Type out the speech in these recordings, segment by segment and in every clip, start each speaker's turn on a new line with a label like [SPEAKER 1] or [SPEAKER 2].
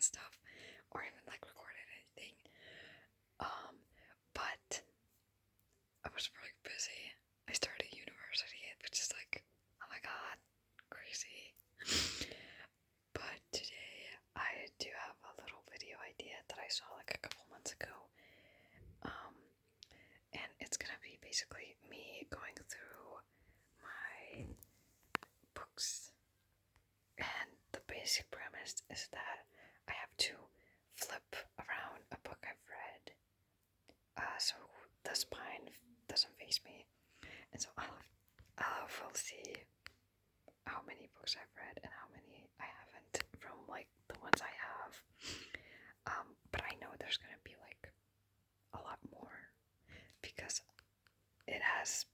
[SPEAKER 1] stuff, or even like recorded anything. But I was really busy. I started university, which is like, oh my god, crazy. But today I do have a little video idea that I saw like a couple months ago. And it's gonna be basically me going through my books. And the basic premise is that I have to flip around a book I've read, so the spine doesn't face me. And so we'll see how many books I've read and how many I haven't from like the ones I have. But I know there's gonna be like a lot more because it has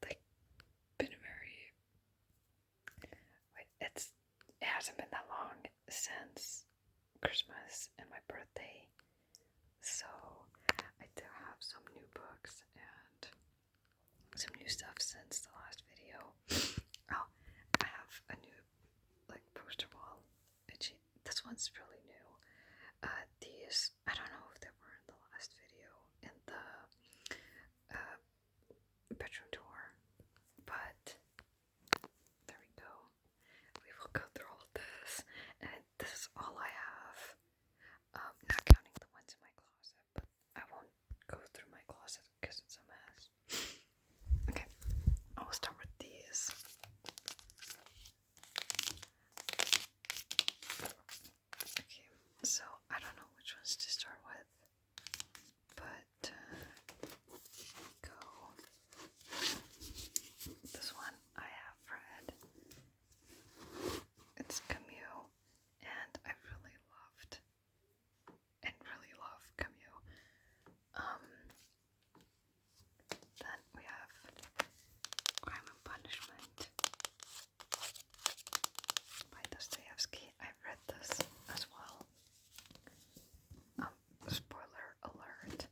[SPEAKER 1] like been very. It hasn't been that long since Christmas and my birthday, so I do have some new books and some new stuff since the last video. Oh, I have a new like poster wall. This one's really new. These, I don't know if they were in the last video in the bedroom tour, but there we go. We will go through all this, and this is all I have. Not counting the ones in my closet, but I won't go through my closet because it's a mess. Okay, I'll start with these. Okay, so I don't know which ones to start with, but go. This one I have read. It's Camus, and I really loved and really love Camus. Then we have Crime and Punishment by Dostoevsky. I've read this as well. Spoiler alert.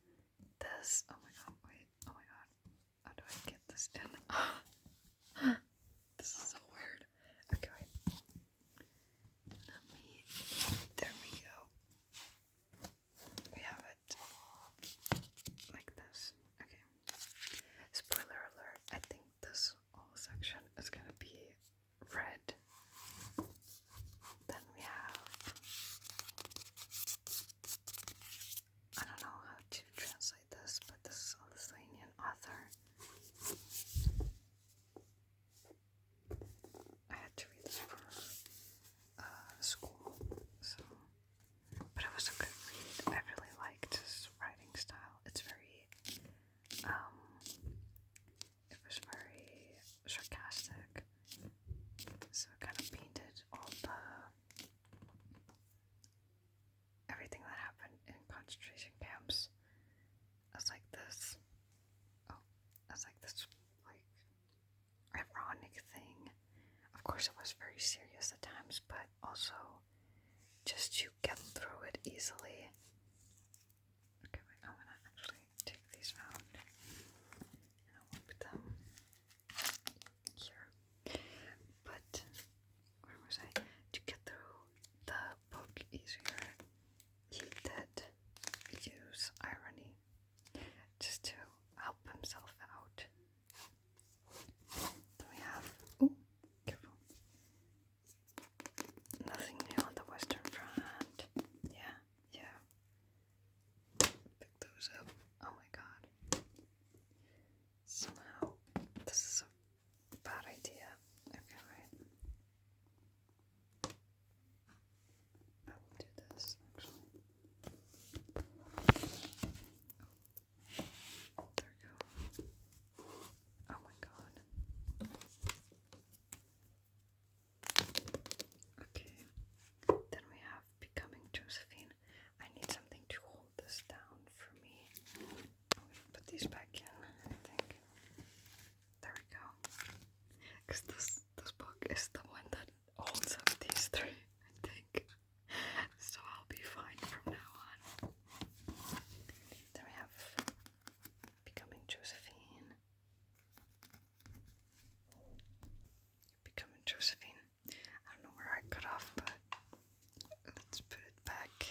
[SPEAKER 1] This, oh my god, wait, oh my god. How do I get this in? This is so weird. Okay, wait. There we go. We have it like this. Okay. Spoiler alert, I think this whole section is gonna be red. Then we have, I don't know how to translate this, but this is a Lithuanian author. I had to read this for school, so, but it was a good read. I really liked his writing style. It's very, it was very sarcastic, so it kind of painted all everything that happened in concentration camps as like this, like ironic thing. Of course, it was very serious at times, but also just to get through it easily. Okay, wait, I'm gonna actually take these out and I'll put them here. But where was I? To get through the book easier, he did use irony just to help himself out. Then we have, ooh, careful. Nothing new on the Western Front. Yeah. Pick those up. Oh my god. Somehow, this is a bad idea. Okay, right. I will do this, actually. There we go. Oh my god. Okay. Then we have Becoming Josephine. I need something to hold this down for me. I'm gonna put these back in, I think. There we go. Because this book is the one that holds up these three, I think. So I'll be fine from now on. Then we have Becoming Josephine. Becoming Josephine. I don't know where I cut off, but let's put it back.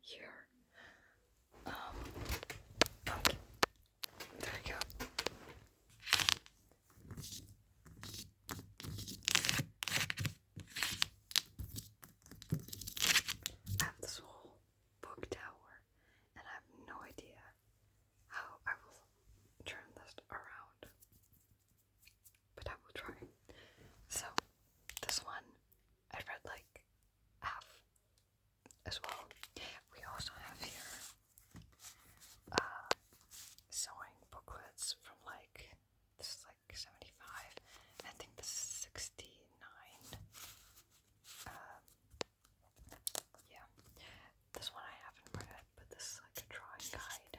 [SPEAKER 1] here. Okay, there we go. I have this whole book tower, and I have no idea how I will turn this around, but I will try. So, this one I read like half as well. We also have here sewing booklets from like, this is like 75, and I think this is 69. Yeah, this one I haven't read, but this is like a drawing guide.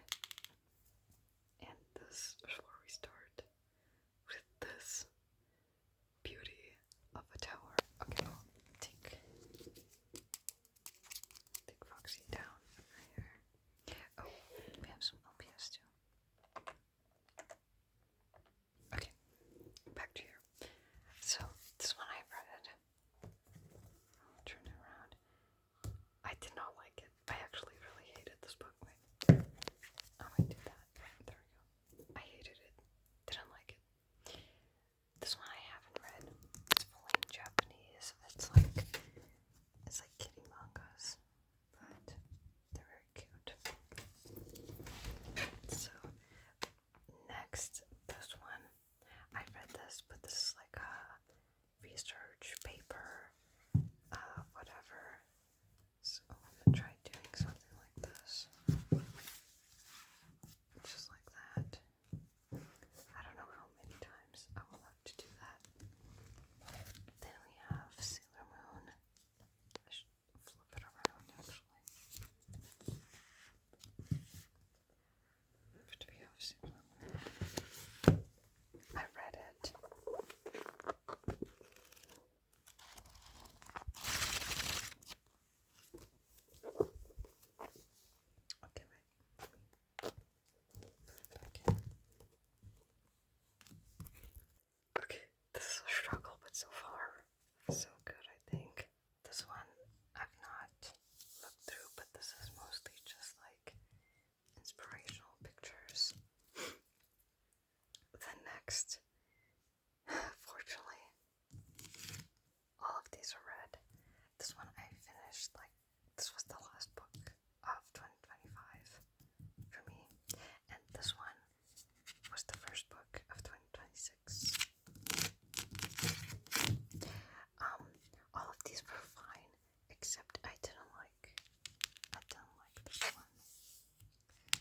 [SPEAKER 1] And this is where we start with this beauty of a tower. Okay, I'll take Foxy down over here. Oh, we have some LPS too. Okay, back to here. So, this one I've read. I'll turn it around. I did not like it. I actually really hated this book. Wait. I might do that. There we go. I hated it. Didn't like it. This one I haven't read. It's fully in Japanese. It's like kitty mangas, but they're very cute. So next, this one, I read this, but this is like a research paper, whatever. So I'm gonna try doing something like this, just like that. I don't know how many times I will have to do that. Then we have Sailor Moon. I should flip it around actually. But we have Sailor Moon. I read it. Okay, wait. Okay, this is a struggle, but so far, so good, I think. This one I've not looked through, but this is mostly just like inspirational pictures. The next, fortunately, all of these are read. This one I finished, like, this was the last book of 2025 for me, and this one was the first book of 2026. All of these were fine, except I didn't like this one,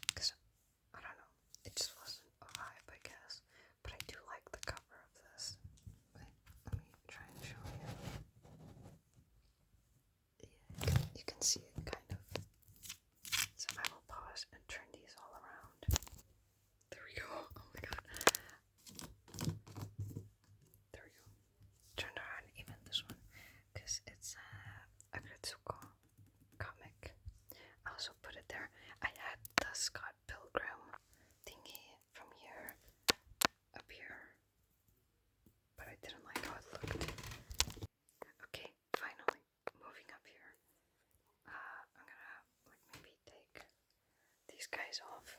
[SPEAKER 1] because, I don't know, it just wasn't a vibe, I guess, but I do like the cover of this. Wait, let me try and show you. Yeah, you can see it kind of. So I will pause and turn these all around. There we go. Oh my god. There we go. Turn around even this one, because it's a Gretsuko comic. I also put it there. I had the Scott Pilgrim thingy from here, up here, but I didn't like how it looked. Okay, finally, moving up here. I'm gonna like maybe take these guys off.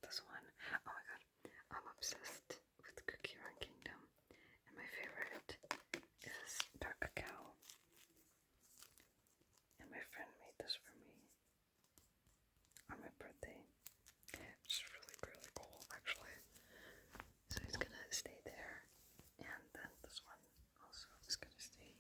[SPEAKER 1] This one, oh my god, I'm obsessed with Cookie Run Kingdom, and my favorite is Dark Cacao. And my friend made this for me on my birthday, which is really, really cool actually. So it's gonna stay there, and then this one also is gonna stay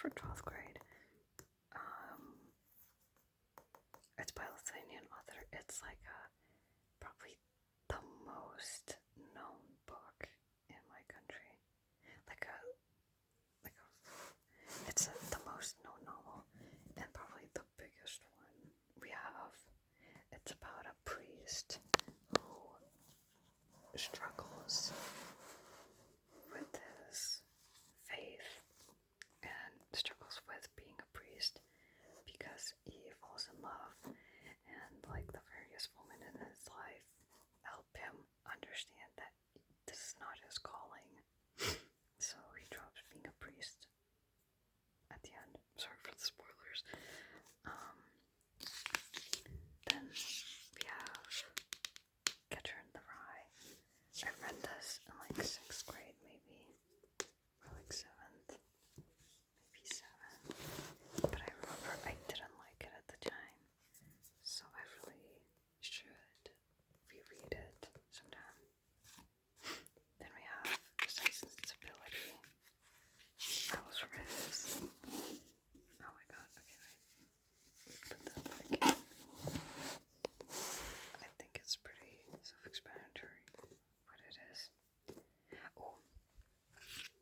[SPEAKER 1] for 12th grade. It's by a Lithuanian author. It's like probably the most known book in my country. It's the most known novel and probably the biggest one we have. It's about a priest who struggles with his faith and struggles with being a priest because he falls in love, and like the various women in his life help him understand that this is not his calling. So he drops being a priest at the end. Sorry for the spoilers. Then we have Catcher in the Rye. I read this in like 6th grade maybe, or like 7th, maybe 7th. But I remember I didn't like it at the time, so I really should reread it sometime. Then we have Sense and Sensibility. I was Riz. Oh my god, okay, wait. Put that back in. I think it's pretty self-explanatory what it is. Oh,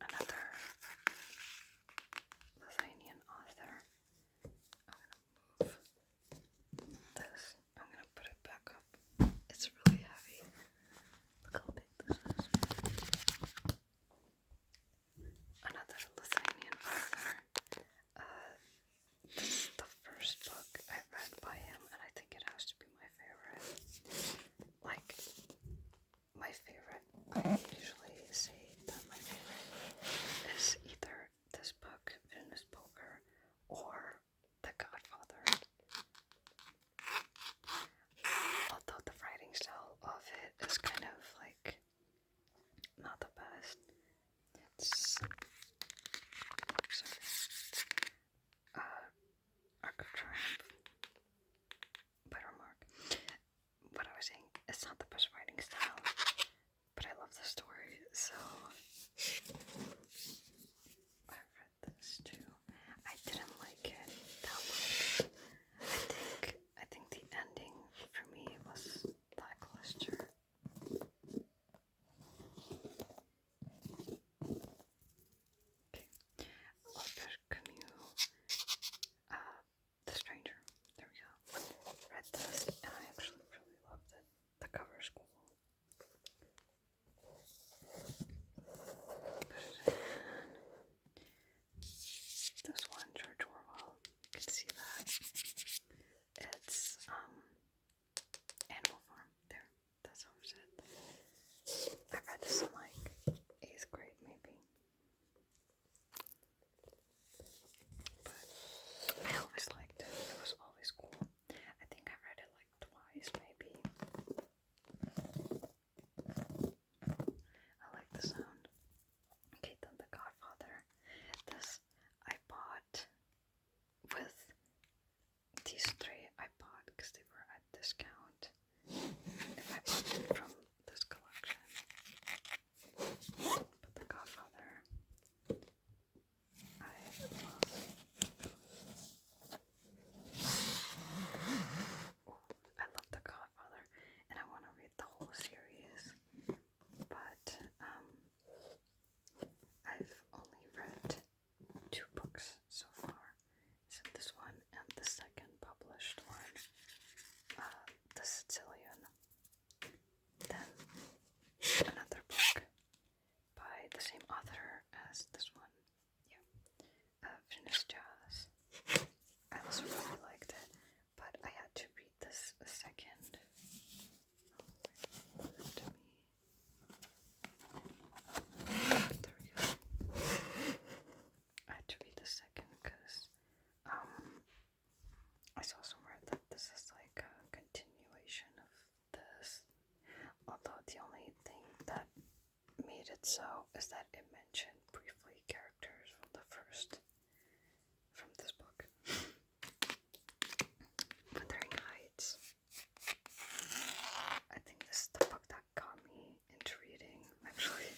[SPEAKER 1] another Lithuanian author. I'm gonna move this. I'm gonna put it back up. It's really heavy. Look how big this is. Another Lithuanian author. This is the first book I read by him, and I think it has to be my favorite. Like, my favorite. I usually say that my favorite is either this book, Venice Poker, or The Godfather. Although the writing style of it is kind of like not the best. It's Arc of Triumph by Remark. What I was saying, it's not the best writing style, but I love the story, so I read this too. I didn't like it that much. I think the ending for me was lackluster. Okay. Albert Camus, The Stranger. There we go. Read this, and I actually really loved it. The cover's cool. This one, George Orwell. You can see that. It's Animal Farm. There. That's how it's said. I read this in like 8th grade maybe. But I always liked it. It was always cool. I think I read it like twice maybe. I like the sound. Okay, then The Godfather. This I bought with these 3 I bought because they were at discount. If I bought them from this collection. But The Godfather, I love. I love The Godfather, and I want to read the whole series, but I've only read 2 books so far. So this one and the second published one, The Sicilian. Then another book by the same author as this one. Yeah. Venice Jazz. I also really liked it, but I had to read this a second. There we go. I had to read the second because I saw somewhere that this is like a continuation of this. Although the only thing that made it so is that it mentioned briefly characters from this book. Wuthering Heights. I think this is the book that got me into reading, actually.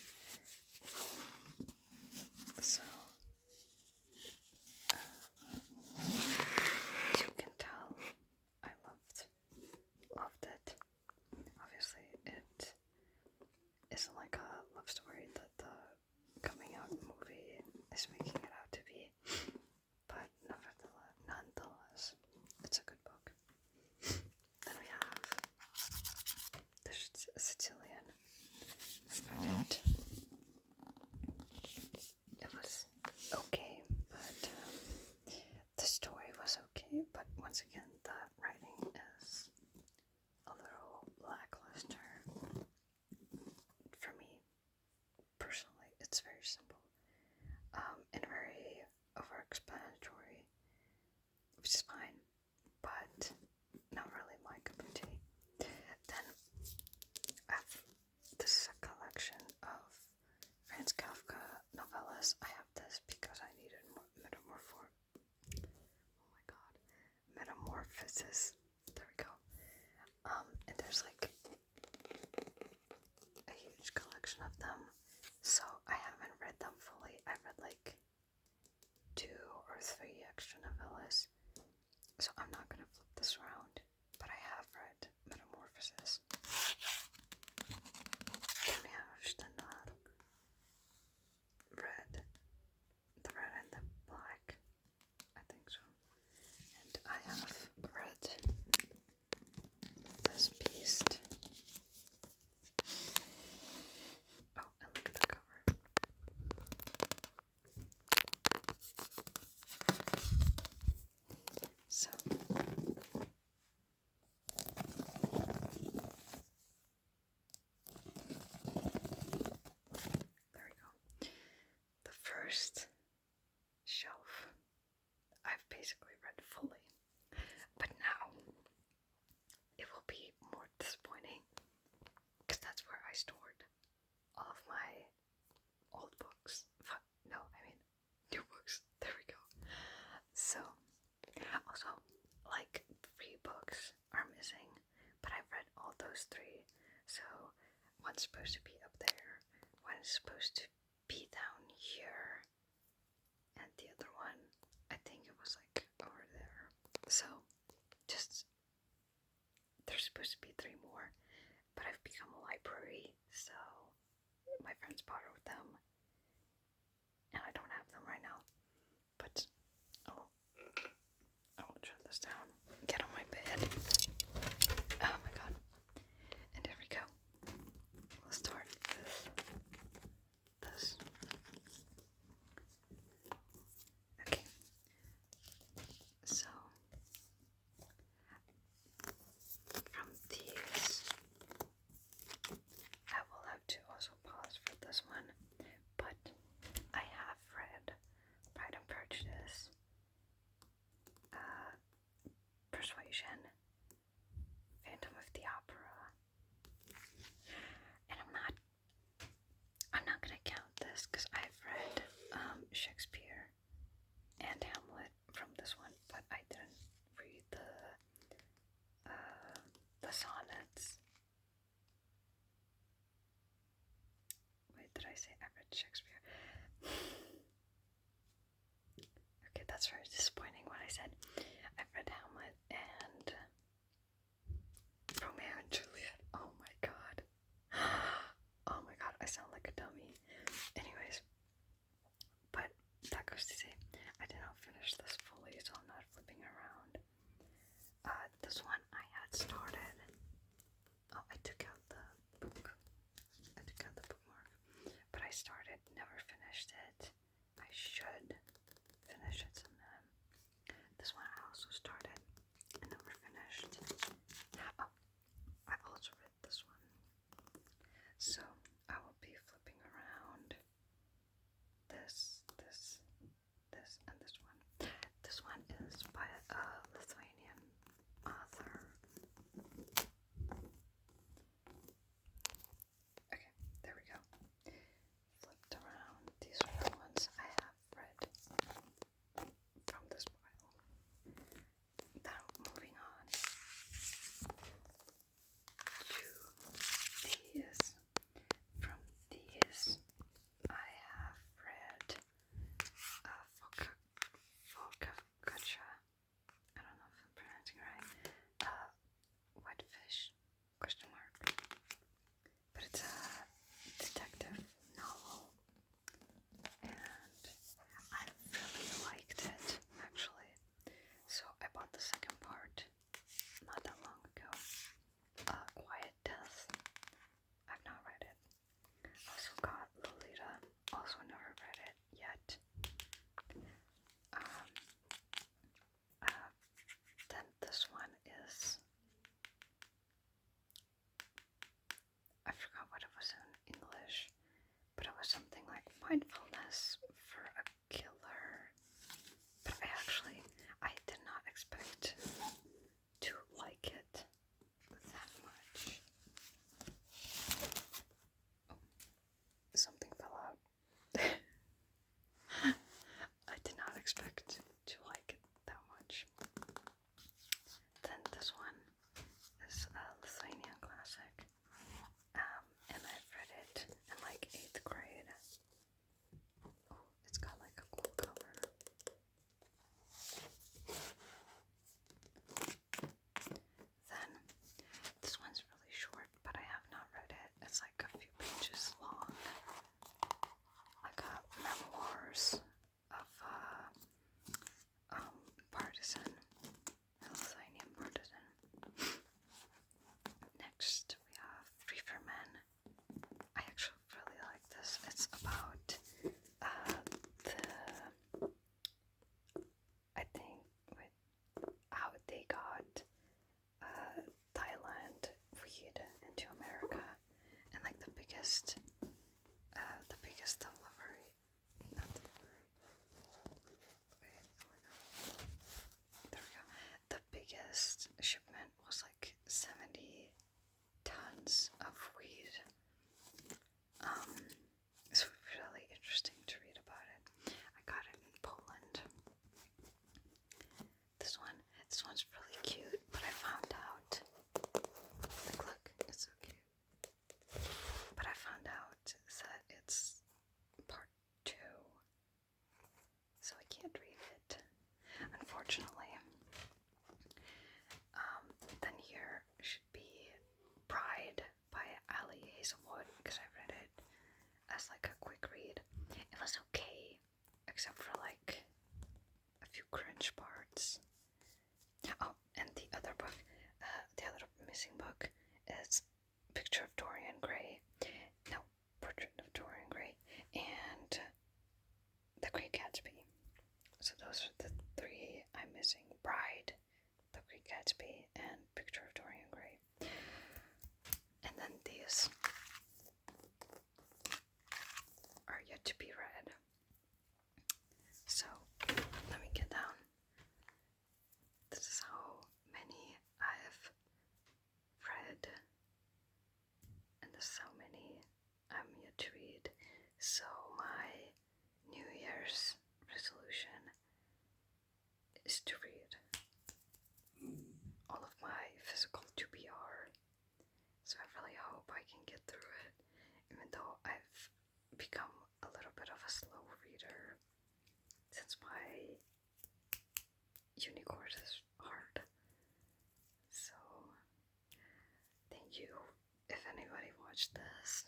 [SPEAKER 1] So is making it out to be. But nonetheless, it's a good book. Then we have the Sicilian. I read it. It was okay, but the story was okay. But once again, the writing is a little lackluster. For me, personally, it's very simple and very over-explanatory, which is fine, but not really my cup of tea. Then this is a collection of Franz Kafka novellas. I have this because I needed more metamorphosis. There we go. And there's like a huge collection of them, so I haven't read them fully. I read like 2 or 3 extra novellas, so I'm not gonna flip this around, but I have read Metamorphosis. Then we have Stendhal, Red, the Red and the Black, I think so, and I have read this Beast. Oh, and look at the cover. So, there we go. The first shelf I've basically read fully, but now it will be more disappointing because that's where I stored all of my old books. No, I mean new books. There we go. So, also, like 3 books are missing, but I've read all those 3. So, one's supposed to be up there, one's supposed to be down here, and the other one, I think it was like over there. So, just, there's supposed to be 3 more, but I've become a library, so my friends borrowed them, and I don't have them right now, but I will turn this down, get on my bed. Oh my god. And there we go. Let's start with this. Okay. So, from these, I will have to also pause for this one, but I have read Pride and Prejudice, Persuasion, Phantom of the Opera, and I'm not gonna count this because I've read Shakespeare and Hamlet from this one, but I didn't read the sonnets. Wait, did I say I read Shakespeare? Okay, that's very disappointing what I said. I've read Hamlet and Romeo and Juliet. Oh my god. Oh my god, I sound like a dummy. Anyways, but that goes to say, I did not finish this fully, so I'm not flipping around. This one I had started. Oh, I took out the book. I took out the bookmark. But I started, never finished it. I should finish it sometime. This one I also started and never finished. Oh, I also read this one. So I will be flipping around this, and this one. This one is by a Lithuanian author. Okay, there we go. Flipped around. These are the ones I have read from this pile. course of Partisan, Lithuanian Partisan. Next, we have Free for Men. I actually really like this. It's about I think how they got Thailand weed into America, and like the biggest delivery. Not delivery. Wait, there we go. The biggest shipment was like 70 tons of weed. It's really interesting to read about it. I got it in Poland. This one's really cute, but I found out, like, look, it's so cute. But I found out that it's part 2, so I can't read it, unfortunately. Then here should be Pride by Ali Hazelwood, because I read it as like a quick read. It was okay, except for like a few cringe parts. Oh, and the other book, the other missing book is Picture of Dorian Gray. No, Portrait of Dorian Gray, and The Great Gatsby. So those are the 3 I'm missing. Bride, The Great Gatsby, and Picture of Dorian Gray. And then these are yet to be read. So, let me get down. This is how many I've read, and this is how many I'm yet to read. So my New Year's resolution is to read all of my physical 2PR. So I really hope I can get through it, even though I've become a little bit of a slow reader since my uni course is hard. So thank you if anybody watched this.